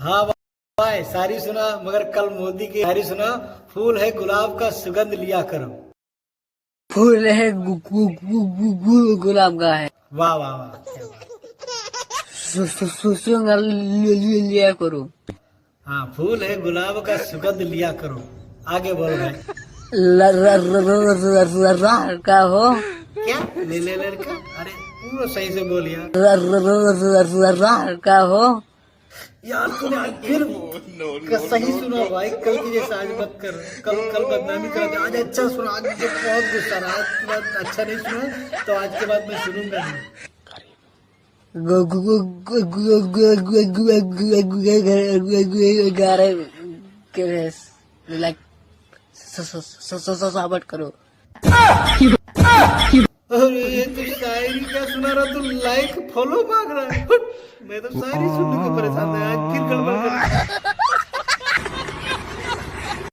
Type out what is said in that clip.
हाँ भाई, सारी सुना, मगर कल मोदी की सारी सुना। फूल है गुलाब का, सुगंध लिया करो। फूल है गुलाब का है, वाह वाह वाह, क्या बात। सुगंध लिया करो। हाँ, फूल है गुलाब का, सुगंध लिया करो। आगे बोल भाई। राह का हो, क्या ले लड़का, अरे पूरा सही से बोल यार। राह का हो। यार तूने आज फिर सही सुना भाई। कल की जैसा आज मत कर। कल बदनामी करा दे। आज अच्छा सुना, आज मुझे बहुत गुस्सा रहा। आज के बाद अच्छा नहीं सुना तो आज के बाद मैं सुनूंगा नहीं। लाइक सजावट करो। अरे ये तो शायरी क्या सुना रहा, तू लाइक फॉलो मांग रहा है। मैं तो शायरी सुनने को परेशान था, आज फिर गड़बड़ कर।